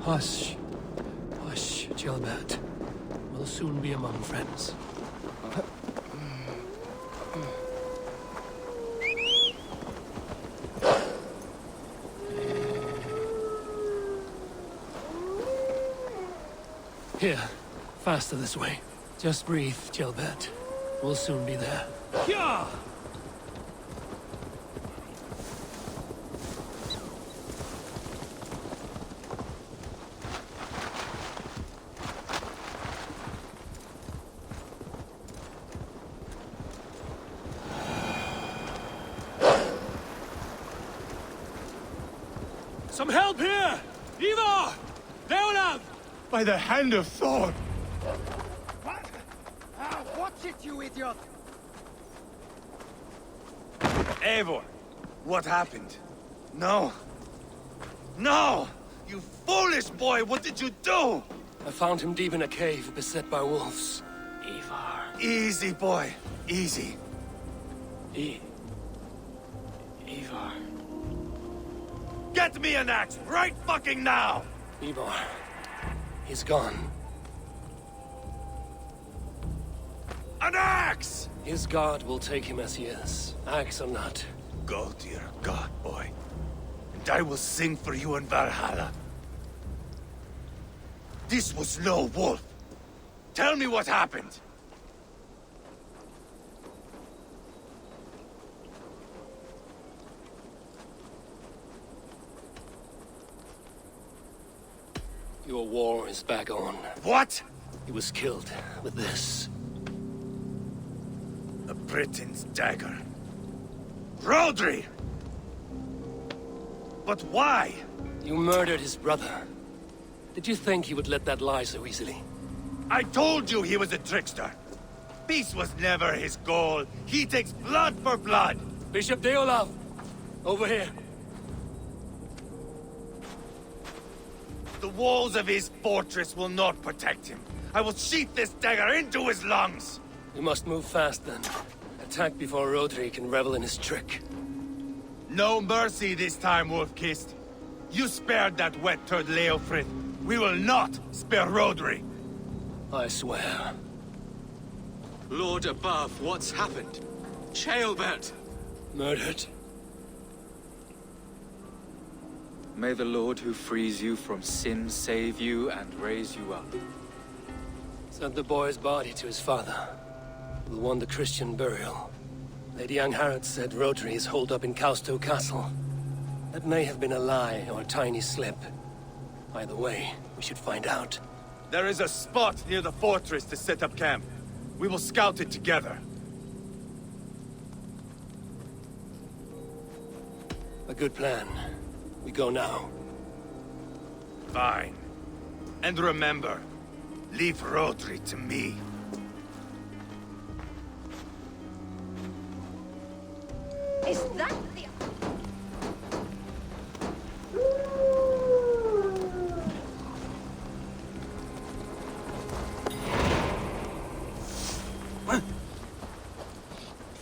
Hush. Hush, Gilbert. We'll soon be among friends. Here. Faster this way. Just breathe, Gilbert. We'll soon be there. Yeah! Some help here! Einar! Leonard! By the hand of Thor! What? Watch it, you idiot! Eivor, what happened? No. No! You foolish boy, what did you do? I found him deep in a cave, beset by wolves. Ivar. Easy, boy. Easy. Ivar. Get me an axe, right fucking now! Ivar. He's gone. An axe! His god will take him as he is, axe or not. Go to your god, boy. And I will sing for you in Valhalla. This was no wolf. Tell me what happened. Your war is back on. What? He was killed with this. A Britain's dagger. Rodri! But why? You murdered his brother. Did you think he would let that lie so easily? I told you he was a trickster. Peace was never his goal. He takes blood for blood. Bishop Deolav! Over here. The walls of his fortress will not protect him. I will sheath this dagger into his lungs. We must move fast then. Attack before Rodri can revel in his trick. No mercy this time, Wolf-Kissed. You spared that wet turd Leofrid. We will not spare Rodri. I swear. Lord above, what's happened? Ceolbert! Murdered. May the Lord who frees you from sin save you and raise you up. Sent the boy's body to his father. We'll want the Christian burial. Lady Angharad said Rodri is holed up in Kausto Castle. That may have been a lie or a tiny slip. Either way, we should find out. There is a spot near the fortress to set up camp. We will scout it together. A good plan. We go now. Fine. And remember, leave Rodri to me. Is that the...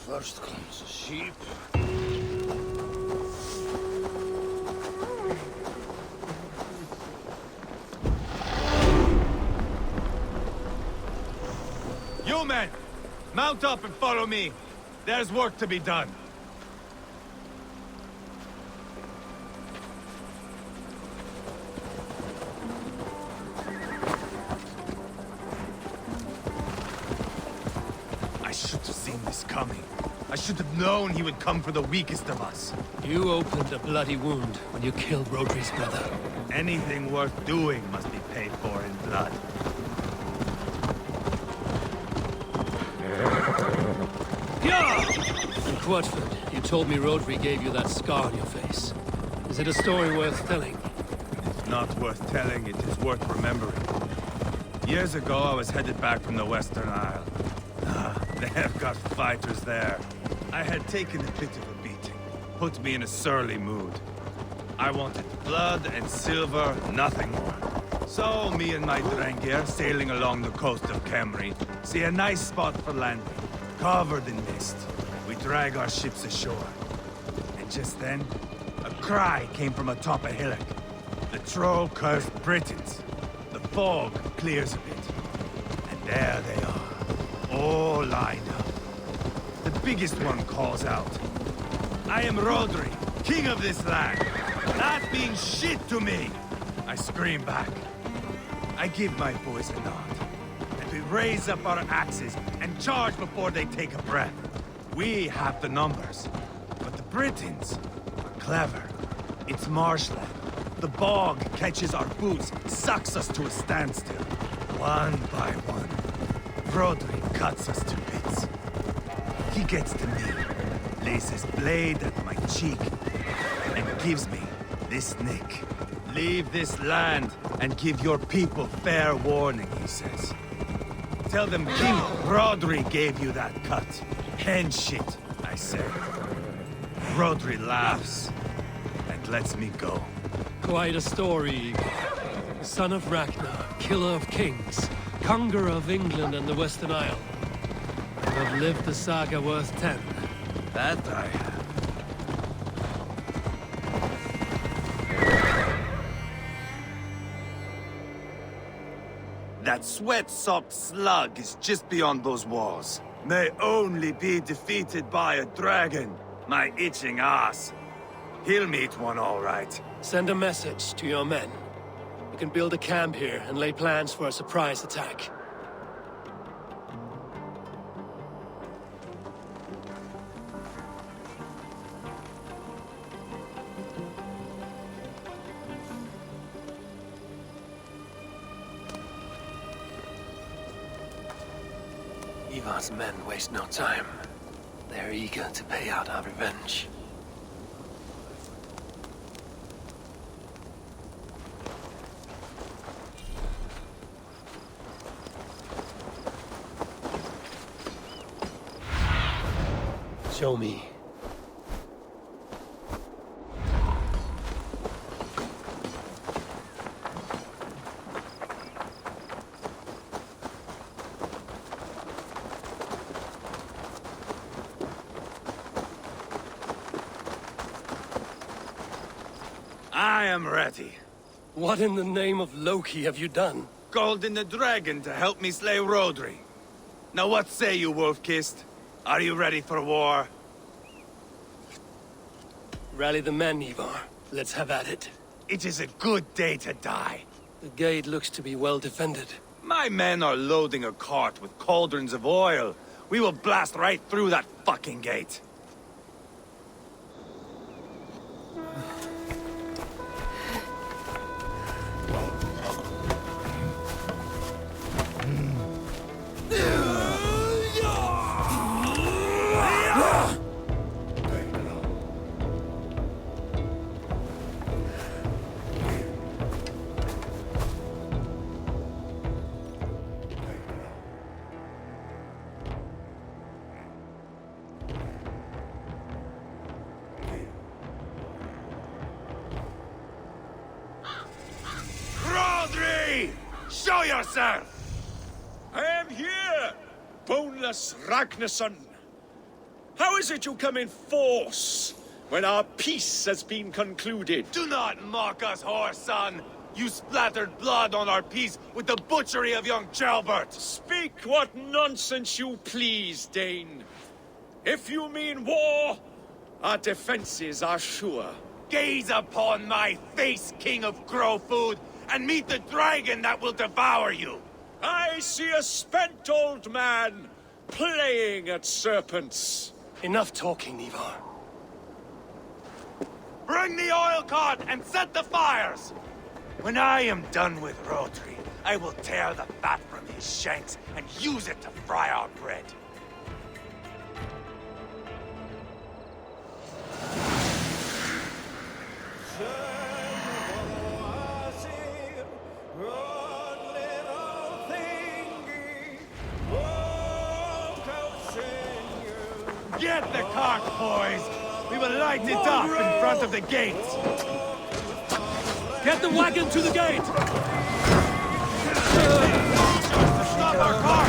First comes a sheep. You men! Mount up and follow me. There's work to be done. I should have seen this coming. I should have known he would come for the weakest of us. You opened a bloody wound when you killed Rodri's brother. Anything worth doing must be paid for in blood. And Kvitrafn, you told me Rodri gave you that scar on your face. Is it a story worth telling? It's not worth telling, it is worth remembering. Years ago, I was headed back from the Western Isle. They've got fighters there. I had taken a bit of a beating. Put me in a surly mood. I wanted blood and silver, nothing more. So, me and my Drengir, sailing along the coast of Kemri, see a nice spot for landing, covered in mist. We drag our ships ashore. And And just then, a cry came from atop a hillock. The troll cursed Britons. The fog clears a bit. And there they are, all lined up. The biggest one calls out, "I am Rodri, king of this land. Not being shit to me!" I scream back. I give my boys a nod. And we raise up our axes and charge before they take a breath. We have the numbers. But the Britons are clever. It's marshland. The bog catches our boots, sucks us to a standstill. One by one, Rodri cuts us to bits. He gets to me, lays his blade at my cheek, and gives me this nick. "Leave this land and give your people fair warning," he says. "Tell them King Rodri gave you that cut." "Hen shit," I say. Rodri laughs and lets me go. Quite a story, Igor. Son of Ragnar, killer of kings, conqueror of England and the Western Isle. You have lived the saga worth 10. That I have. That sweat-soaked slug is just beyond those walls. May only be defeated by a dragon, my itching ass. He'll meet one all right. Send a message to your men. You can build a camp here and lay plans for a surprise attack. Ivar's men waste no time. They're eager to pay out our revenge. Show me. I am ready. What in the name of Loki have you done? Called in the dragon to help me slay Rodri. Now what say you, Wolf-Kissed? Are you ready for war? Rally the men, Ivar. Let's have at it. It is a good day to die. The gate looks to be well defended. My men are loading a cart with cauldrons of oil. We will blast right through that fucking gate. Show yourself! I am here, boneless Ragnarsson. How is it you come in force when our peace has been concluded? Do not mock us, whoreson! You splattered blood on our peace with the butchery of young Jesper! Speak what nonsense you please, Dane. If you mean war, our defenses are sure. Gaze upon my face, King of Grow Food, and meet the dragon that will devour you! I see a spent old man playing at serpents. Enough talking, Ivar. Bring the oil cart and set the fires! When I am done with Rodri, I will tear the fat from his shanks and use it to fry our bread. Get the cart, boys! We will light it up in front of the gate! Get the wagon to the gate! Stop our cart!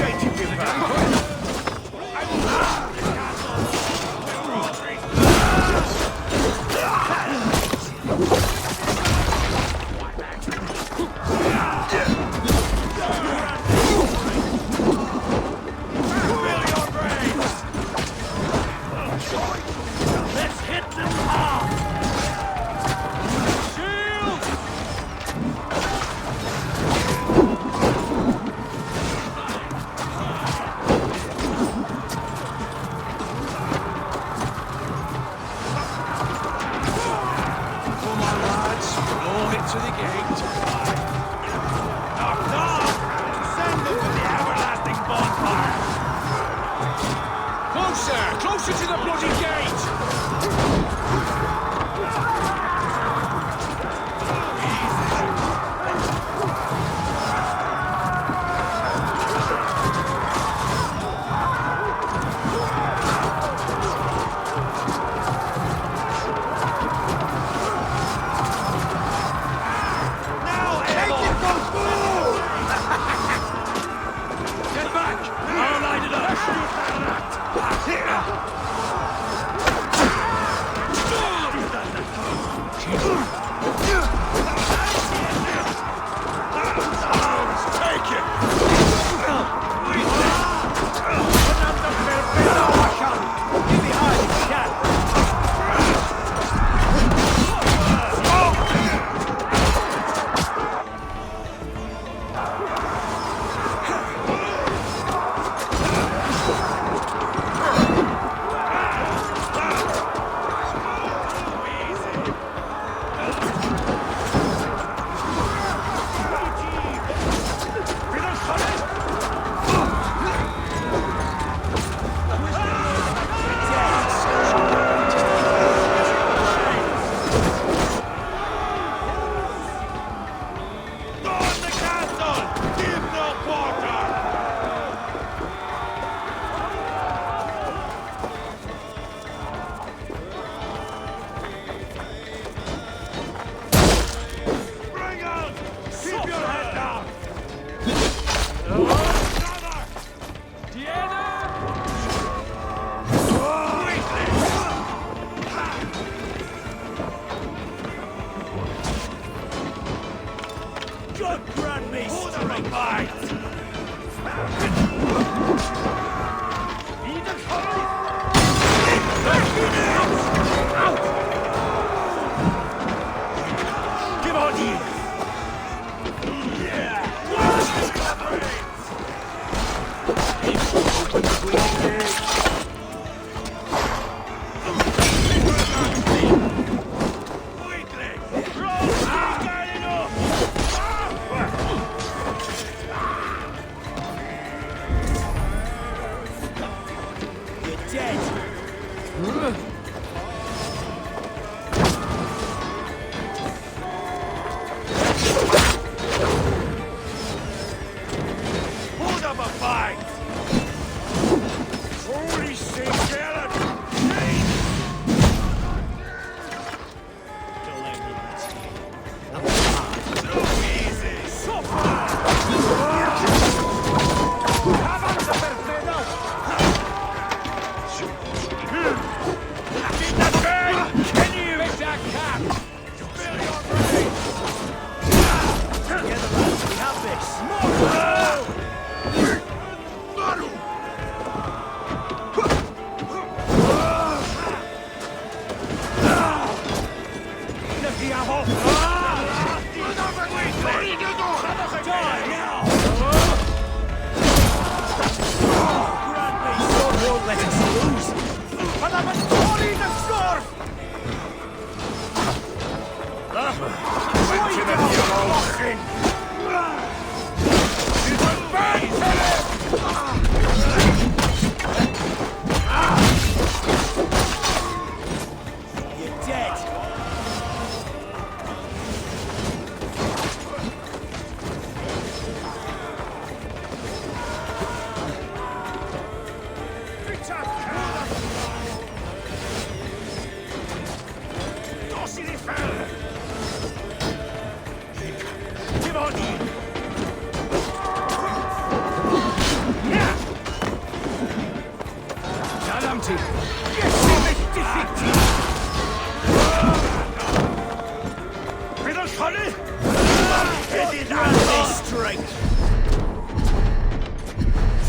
Closer! Closer to the bloody gate!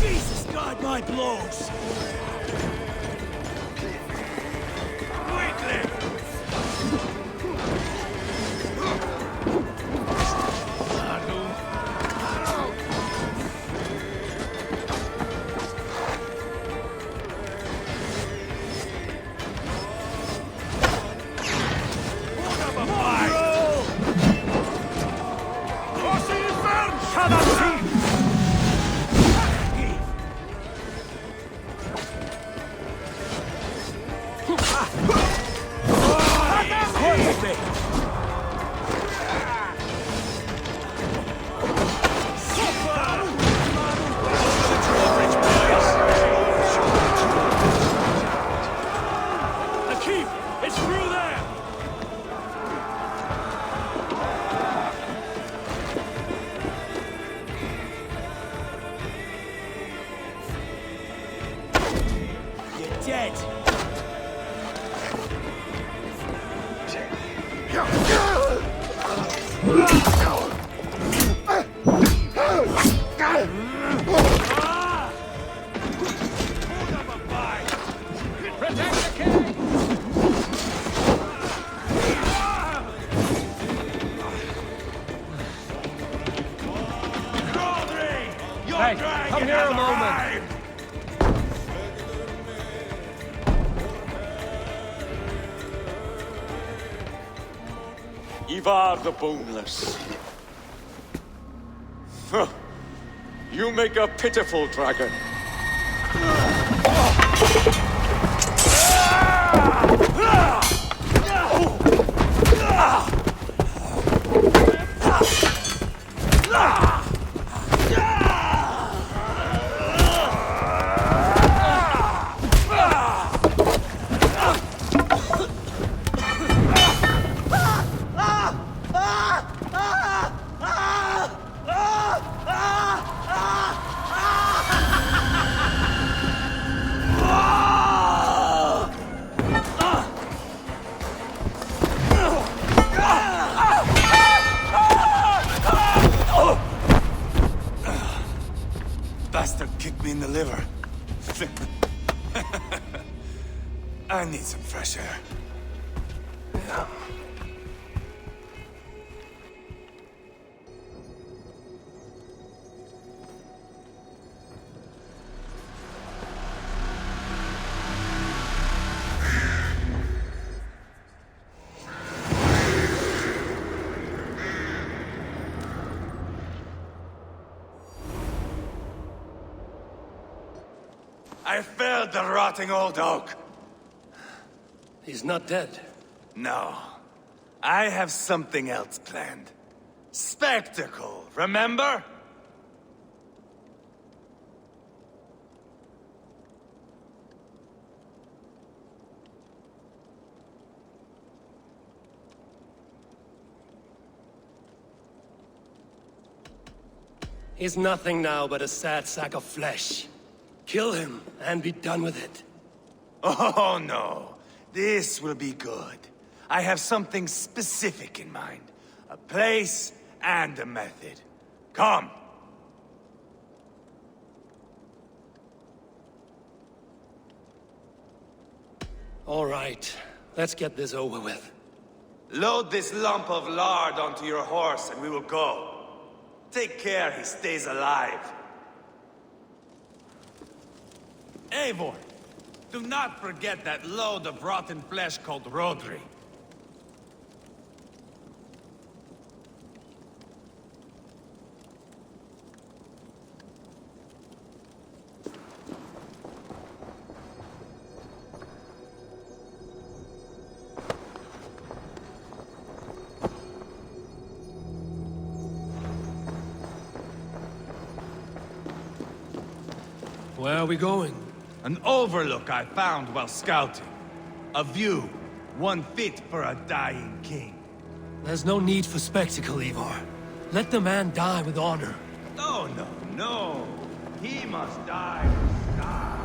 Jesus, guide my blows! dead. Protect the king! Hey, come here a moment. Ivar the Boneless. Huh. You make a pitiful dragon. Bastard kicked me in the liver. I need some fresh air. Yeah. I felled the rotting old oak. He's not dead. No. I have something else planned. Spectacle, remember? He's nothing now but a sad sack of flesh. Kill him and be done with it. Oh no. This will be good. I have something specific in mind. A place and a method. Come. All right, let's get this over with. Load this lump of lard onto your horse and we will go. Take care he stays alive. Eivor, do not forget that load of rotten flesh called Rodri. Where are we going? An overlook I found while scouting. A view, one fit for a dying king. There's no need for spectacle, Einar. Let the man die with honor. No, no, no. He must die with style.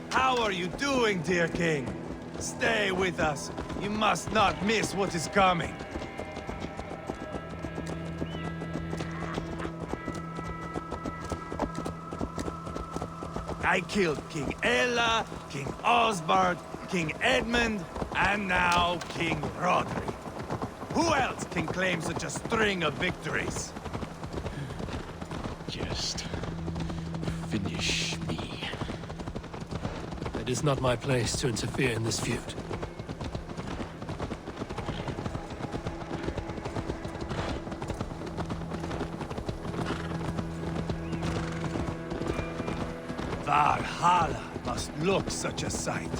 How are you doing, dear king? Stay with us. You must not miss what is coming. I killed King Ella, King Osbert, King Edmund, and now King Rodri. Who else can claim such a string of victories? Just finish me. It is not my place to interfere in this feud. Valhalla must look such a sight.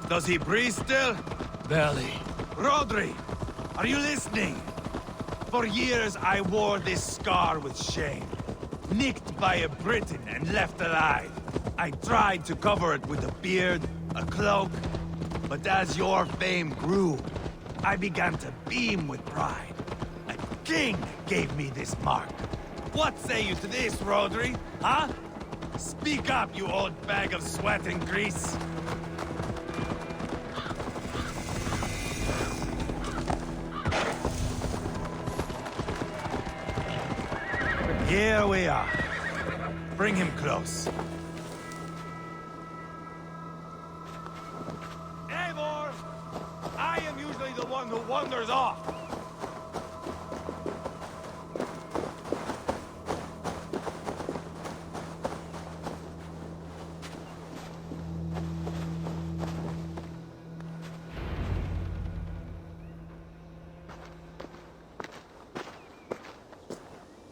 Does he breathe still? Barely. Rodri, are you listening? For years I wore this scar with shame. Nicked by a Briton and left alive. I tried to cover it with a beard, a cloak, but as your fame grew, I began to beam with pride. A king gave me this mark. What say you to this, Rodri? Huh? Speak up, you old bag of sweat and grease. Here we are. Bring him close. Eivor! I am usually the one who wanders off.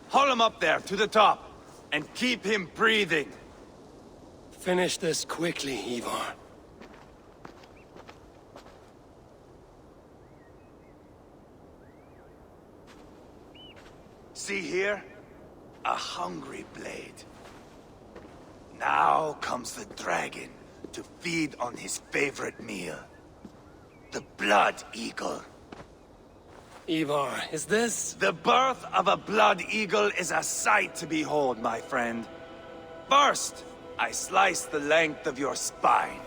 Haul him up there, to the top, and keep him breathing. Finish this quickly, Ivar. See here? A hungry blade. Now comes the dragon to feed on his favorite meal. The blood eagle. Ivar, is this? The birth of a blood eagle is a sight to behold, my friend. First, I slice the length of your spine.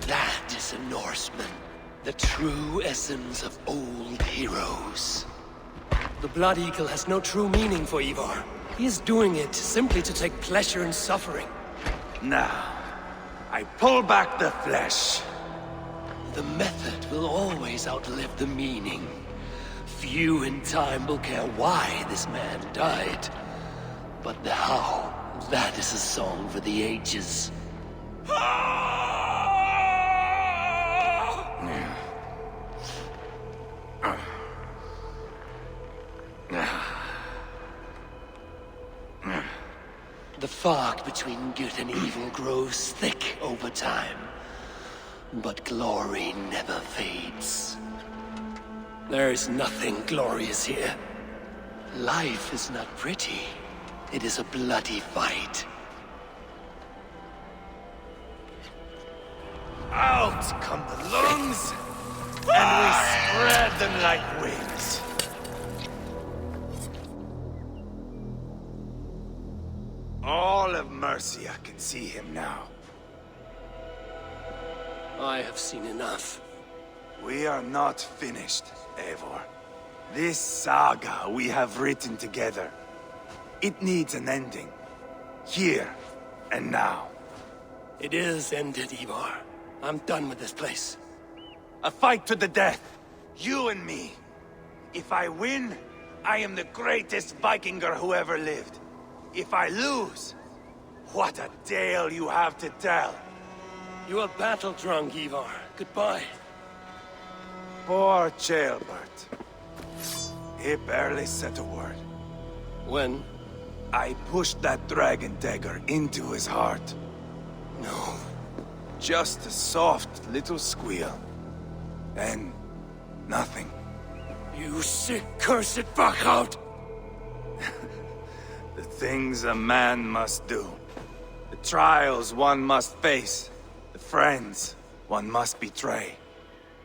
That is a Norseman. The true essence of old heroes. The Blood Eagle has no true meaning for Ivar. He is doing it simply to take pleasure in suffering. Now, I pull back the flesh. The method will always outlive the meaning. Few in time will care why this man died. But the how, that is a song for the ages. The fog between good and evil grows thick over time. But glory never fades. There is nothing glorious here. Life is not pretty. It is a bloody fight. Out come the lungs, and we spread them like wings. All of Mercia can see him now. I have seen enough. We are not finished, Eivor. This saga we have written together, it needs an ending. Here and now. It is ended, Ivar. I'm done with this place. A fight to the death. You and me. If I win, I am the greatest Vikinger who ever lived. If I lose, what a tale you have to tell. You are battle-drunk, Ivar. Goodbye. Poor Ceolbert. He barely said a word. When? I pushed that dragon dagger into his heart. No. Just a soft little squeal. Then, nothing. You sick, cursed fuck-out! The things a man must do. The trials one must face. The friends one must betray.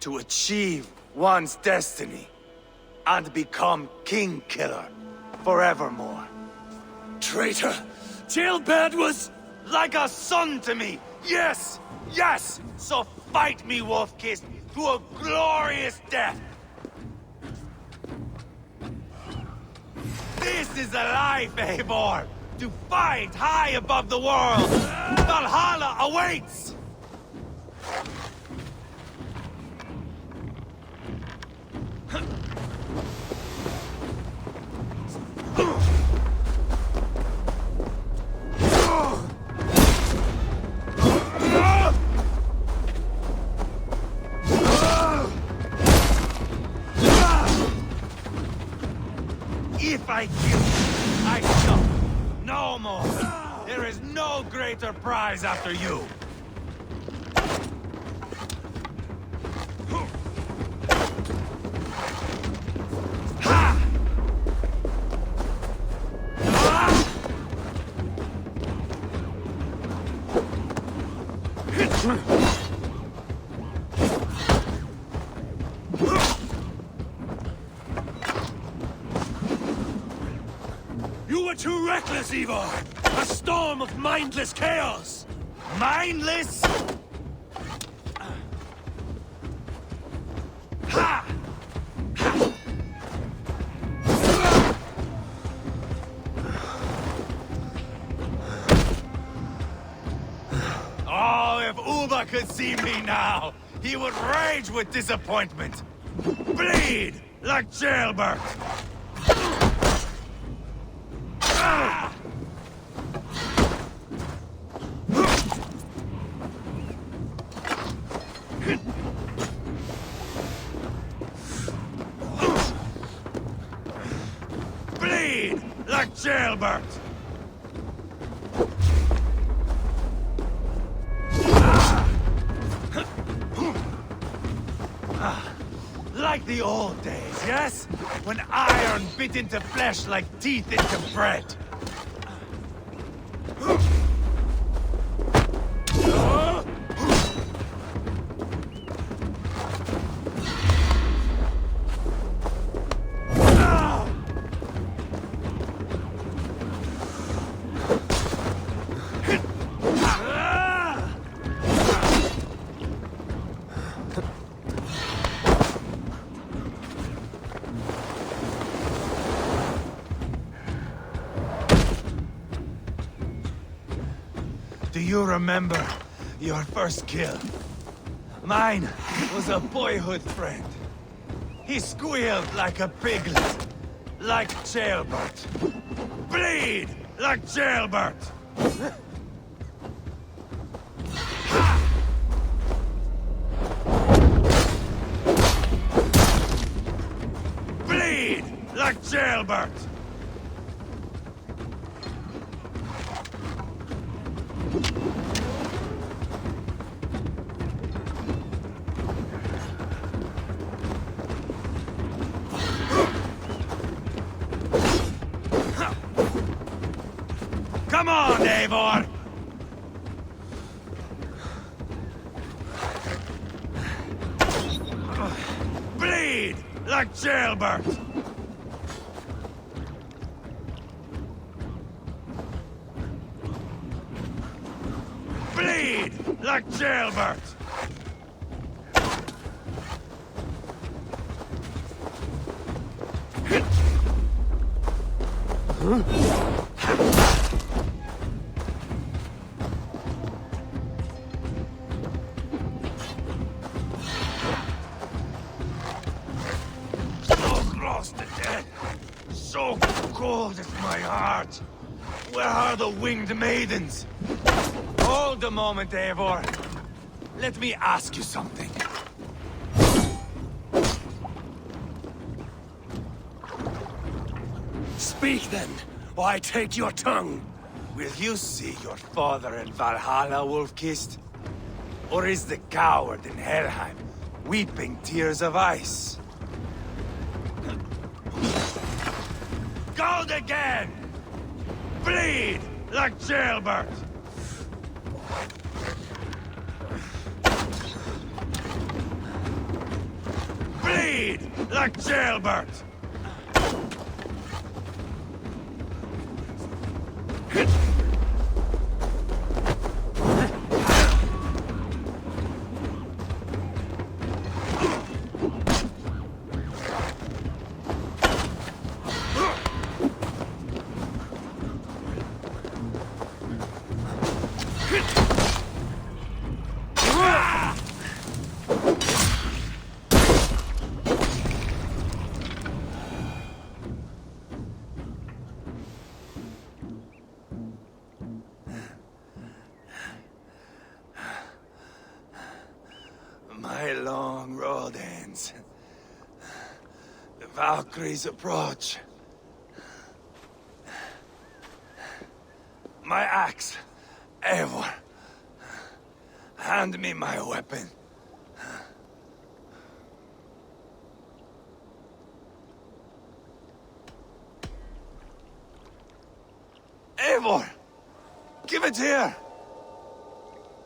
To achieve one's destiny. And become King Killer forevermore. Traitor! Jailbird was... Like a son to me! Yes! Yes! So fight me, Wolf-Kissed, to a glorious death! This is a life, Eivor! To fight high above the world! Valhalla awaits! If I kill you, I stop. No more. There is no greater prize after you. Ha! You were too reckless, Eivor! A storm of mindless chaos! Mindless? Ha! Oh, if Uba could see me now, he would rage with disappointment. Bleed like Jailbird. Ah! Bleed like Jailbird. Like the old days, yes? When iron bit into flesh like teeth into bread. Do you remember your first kill? Mine was a boyhood friend. He squealed like a piglet, like Jailbird. Bleed like Jailbird. Bleed like Jailbird. Come on, Eivor! Bleed like Jailbird! Bleed like Jailbird! So cold is my heart. Where are the winged maidens? Hold a moment, Eivor. Let me ask you something. Speak then, or I take your tongue. Will you see your father in Valhalla, Wolf-Kissed? Or is the coward in Helheim weeping tears of ice? Gold again! Bleed like jailbird! Bleed like jailbird! My long road ends. The Valkyries approach. My axe, Eivor. Hand me my weapon. Eivor! Give it here!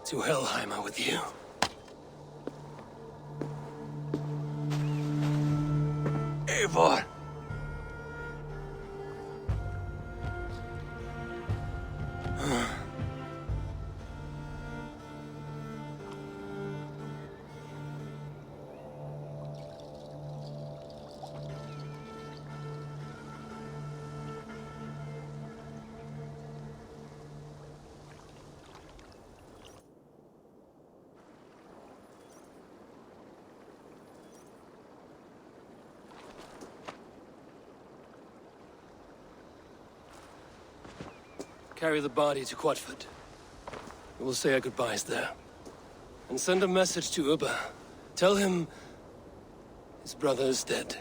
To Helheim with you. Eivor! Carry the body to Kvitrafn. We'll say our goodbyes there. And send a message to Ubba. Tell him his brother is dead.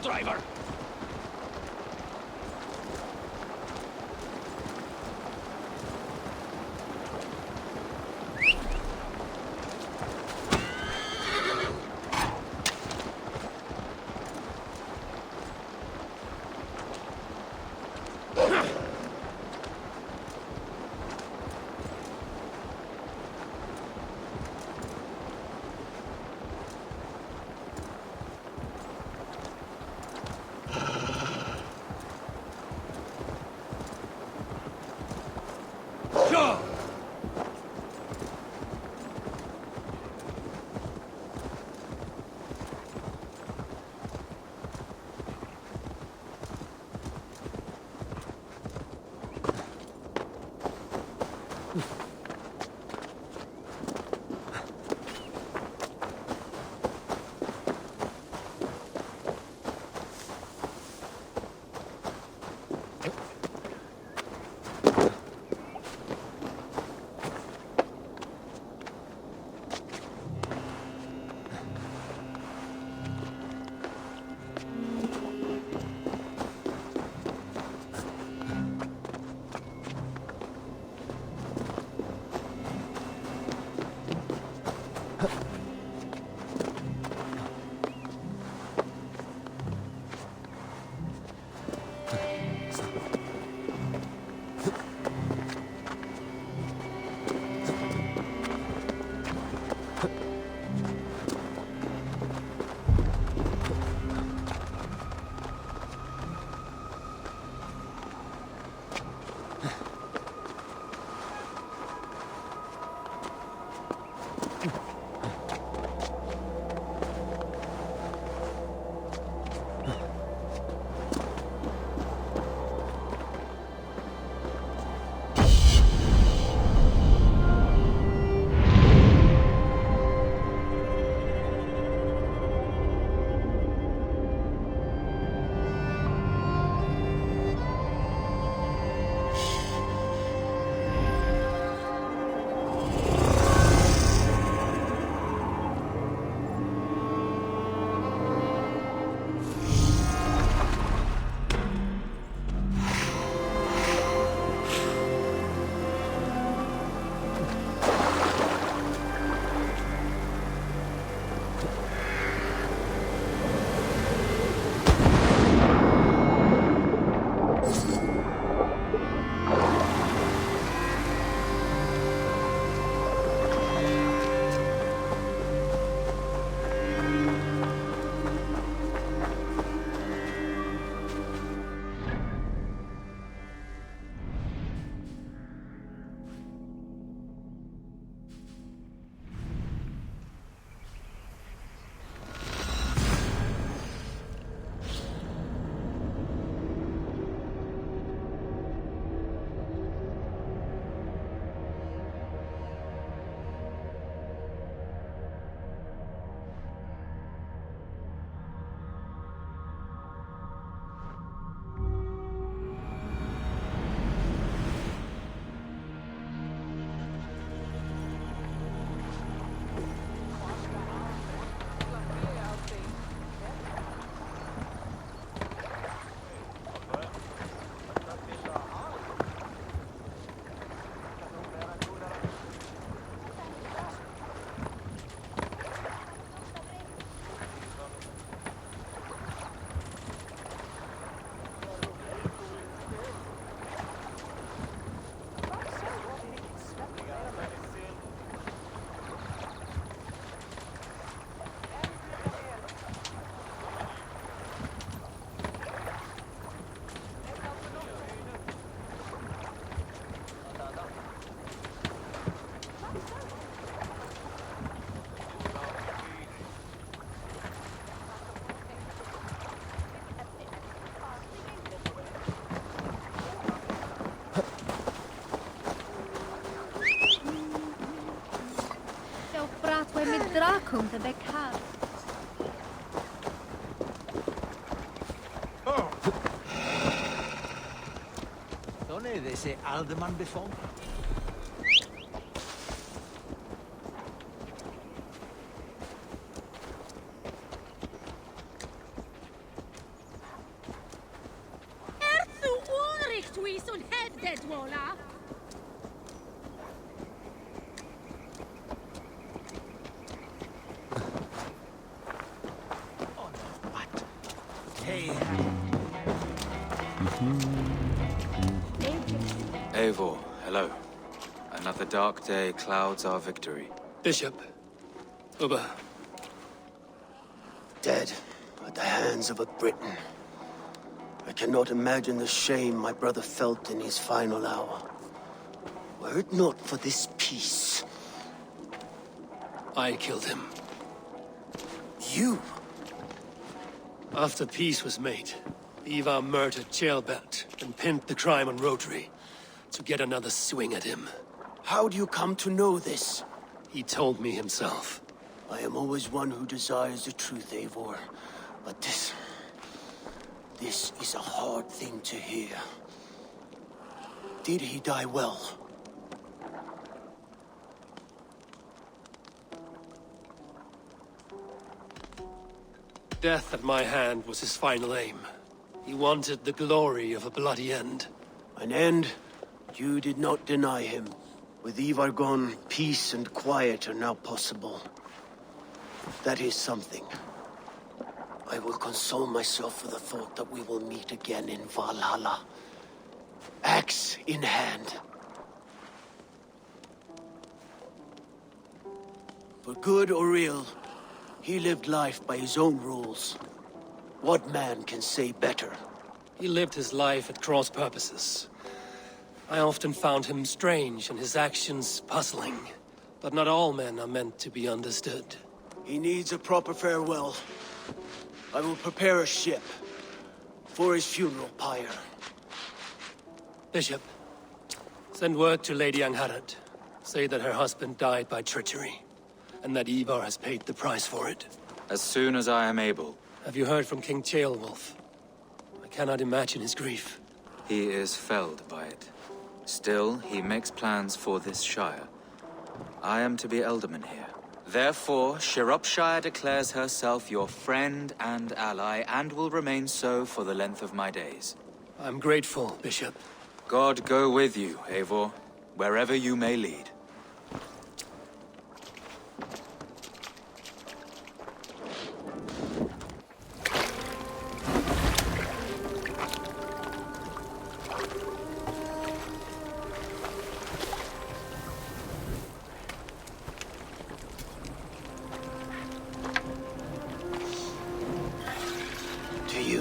driver! Dracum to the cat. Don't know they say alderman before? Hey. Eivor, hello. Another dark day clouds our victory. Bishop. Uber. Dead at the hands of a Briton. I cannot imagine the shame my brother felt in his final hour. Were it not for this peace... I killed him. You? After peace was made, Ivar murdered Jailbert and pinned the crime on Rotary to get another swing at him. How do you come to know this? He told me himself. I am always one who desires the truth, Eivor. But this is a hard thing to hear. Did he die well? Death at my hand was his final aim. He wanted the glory of a bloody end. An end you did not deny him. With Ivar gone, peace and quiet are now possible. That is something. I will console myself for the thought that we will meet again in Valhalla. Axe in hand. For good or ill, he lived life by his own rules. What man can say better? He lived his life at cross purposes. I often found him strange and his actions puzzling. But not all men are meant to be understood. He needs a proper farewell. I will prepare a ship for his funeral pyre. Bishop, send word to Lady Angharad. Say that her husband died by treachery, and that Ivar has paid the price for it. As soon as I am able. Have you heard from King Ceolwulf? I cannot imagine his grief. He is felled by it. Still, he makes plans for this shire. I am to be Elderman here. Therefore, Shropshire declares herself your friend and ally, and will remain so for the length of my days. I'm grateful, Bishop. God go with you, Eivor, wherever you may lead.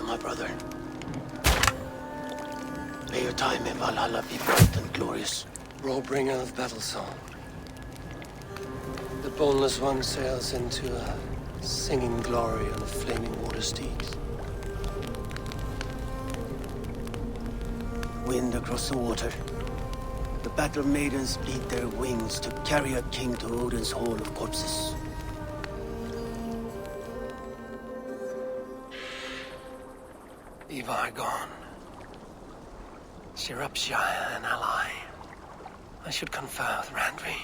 My brother. May your time in Valhalla be bright and glorious. Rollbringer of battle song. The boneless one sails into a singing glory on a flaming water steed. Wind across the water. The battle maidens beat their wings to carry a king to Odin's hall of corpses. Ivar gone. Shropshire an ally. I should confer with Randvi.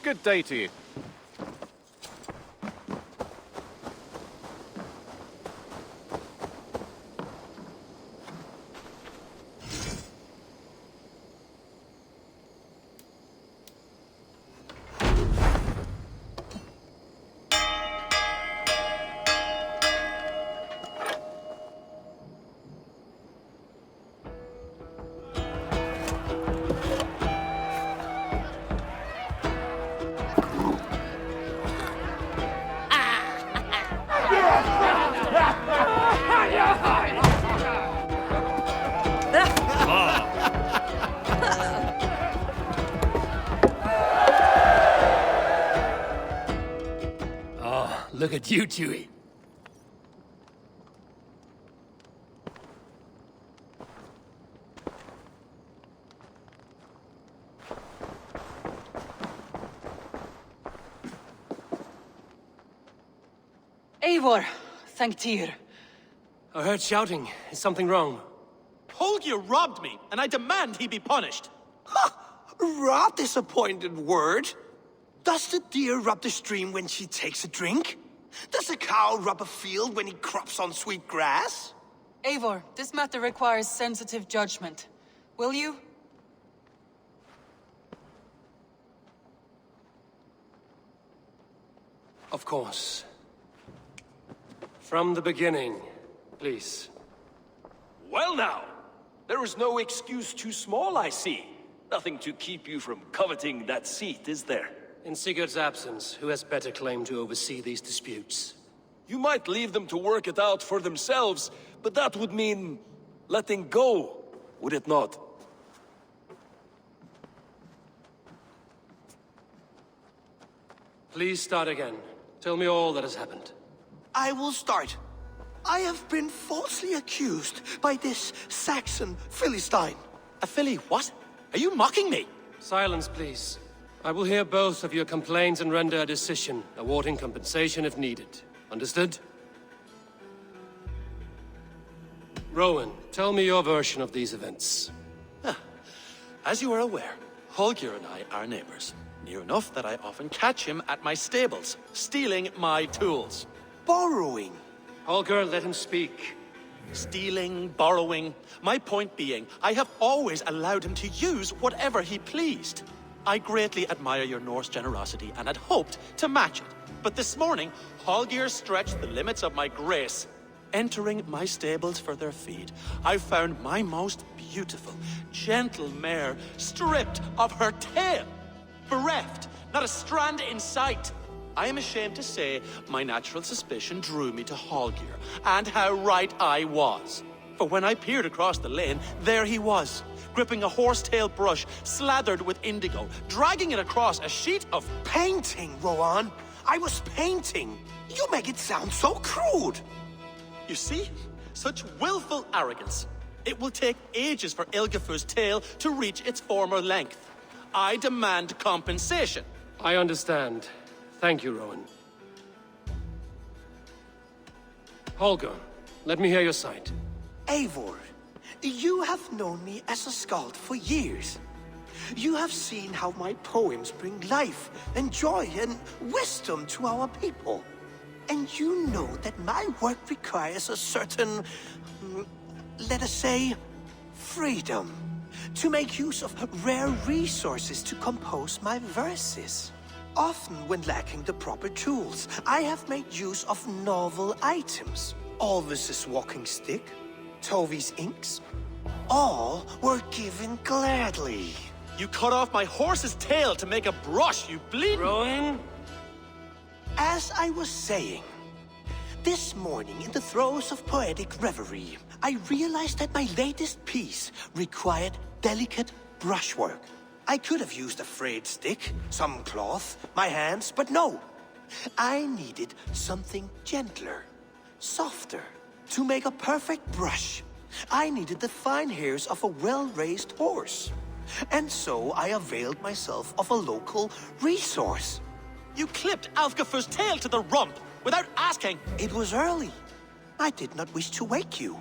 Good day to you. Look at you, Chewie. Eivor, thank Tyr. I heard shouting. Is something wrong? Holger robbed me, and I demand he be punished. Raw disappointed word. Does the deer rub the stream when she takes a drink? Does a cow rub a field when he crops on sweet grass? Eivor, this matter requires sensitive judgment. Will you? Of course. From the beginning, please. Well now, there is no excuse too small, I see. Nothing to keep you from coveting that seat, is there? In Sigurd's absence, who has better claim to oversee these disputes? You might leave them to work it out for themselves, but that would mean letting go, would it not? Please start again. Tell me all that has happened. I will start. I have been falsely accused by this Saxon Philistine. A Philly what? Are you mocking me? Silence, please. I will hear both of your complaints and render a decision, awarding compensation if needed. Understood? Rowan, tell me your version of these events. As you are aware, Holger and I are neighbors. Near enough that I often catch him at my stables, stealing my tools. Borrowing. Holger, let him speak. Stealing, borrowing. My point being, I have always allowed him to use whatever he pleased. I greatly admire your Norse generosity and had hoped to match it. But this morning, Holger stretched the limits of my grace. Entering my stables for their feed, I found my most beautiful, gentle mare stripped of her tail. Bereft, not a strand in sight. I am ashamed to say my natural suspicion drew me to Holger, and how right I was. For when I peered across the lane, there he was, gripping a horsetail brush slathered with indigo, dragging it across a sheet of painting, Rowan. I was painting. You make it sound so crude. You see? Such willful arrogance. It will take ages for Ilgafur's tail to reach its former length. I demand compensation. I understand. Thank you, Rowan. Holger, let me hear your side. Eivor, you have known me as a skald for years. You have seen how my poems bring life and joy and wisdom to our people. And you know that my work requires a certain, let us say, freedom to make use of rare resources to compose my verses. Often when lacking the proper tools, I have made use of novel items. Alvis's walking stick, Tovi's inks, all were given gladly. You cut off my horse's tail to make a brush, you bleed. Rowan? As I was saying, this morning in the throes of poetic reverie, I realized that my latest piece required delicate brushwork. I could have used a frayed stick, some cloth, my hands, but no. I needed something gentler, softer. To make a perfect brush, I needed the fine hairs of a well-raised horse. And so I availed myself of a local resource. You clipped Alfgafur's tail to the rump without asking. It was early. I did not wish to wake you.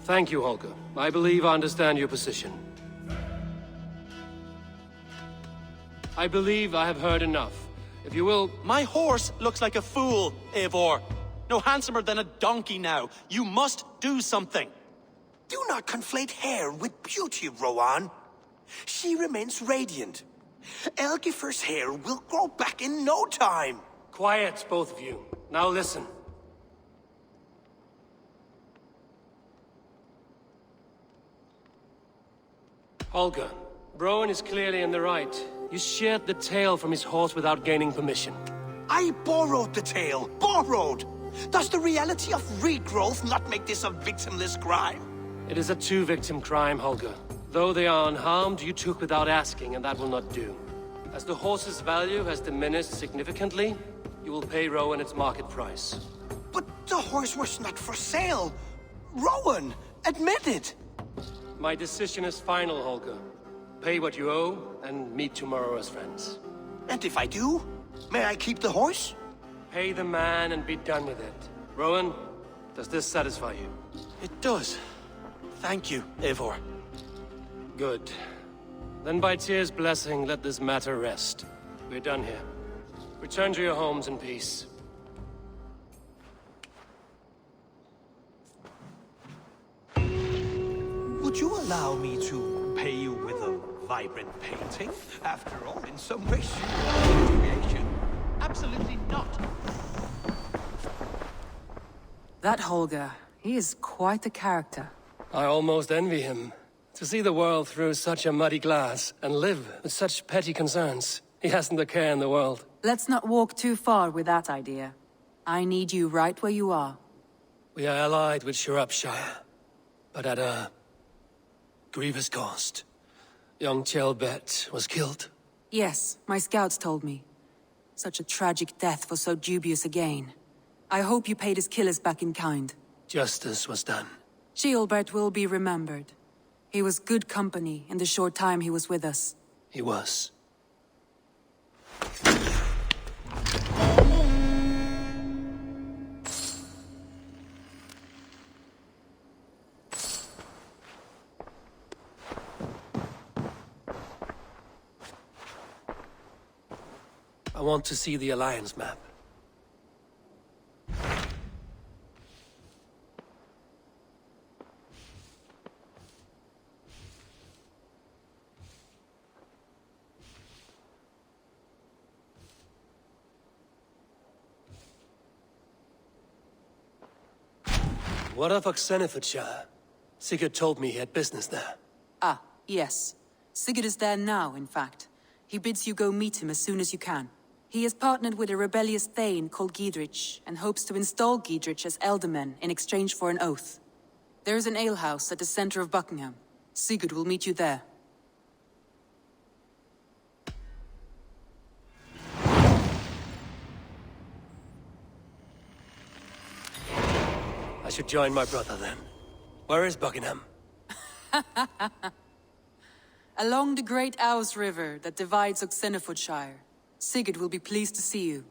Thank you, Holger. I believe I understand your position. I believe I have heard enough. If you will... My horse looks like a fool, Eivor. No handsomer than a donkey now. You must do something. Do not conflate hair with beauty, Rowan. She remains radiant. Elgifer's hair will grow back in no time. Quiet, both of you. Now listen. Holger, Broen is clearly in the right. You sheared the tail from his horse without gaining permission. I borrowed the tail. Borrowed! Does the reality of regrowth not make this a victimless crime? It is a two-victim crime, Holger. Though they are unharmed, you took without asking, and that will not do. As the horse's value has diminished significantly, you will pay Rowan its market price. But the horse was not for sale. Rowan, admit it. My decision is final, Holger. Pay what you owe, and meet tomorrow as friends. And if I do, may I keep the horse? Pay the man and be done with it. Rowan, does this satisfy you? It does. Thank you, Eivor. Good. Then by Tyr's blessing, let this matter rest. We're done here. Return to your homes in peace. Would you allow me to pay you with a vibrant painting? After all, in some ways, you are a creation. Absolutely not. That Holger, he is quite a character. I almost envy him. To see the world through such a muddy glass, and live with such petty concerns. He hasn't a care in the world. Let's not walk too far with that idea. I need you right where you are. We are allied with Shropshire, but at a grievous cost. Young Chelbet was killed. Yes, my scouts told me. Such a tragic death for so dubious a gain. I hope you paid his killers back in kind. Justice was done. Chelbert will be remembered. He was good company in the short time he was with us. He was. I want to see the Alliance map. What of Oxenfordshire? Sigurd told me he had business there. Ah, yes. Sigurd is there now, in fact. He bids you go meet him as soon as you can. He has partnered with a rebellious thane called Giedrich, and hopes to install Giedrich as Elderman in exchange for an oath. There is an alehouse at the center of Buckingham. Sigurd will meet you there. I should join my brother then. Where is Buckingham? Along the great Ouse River that divides Oxenfordshire. Sigurd will be pleased to see you.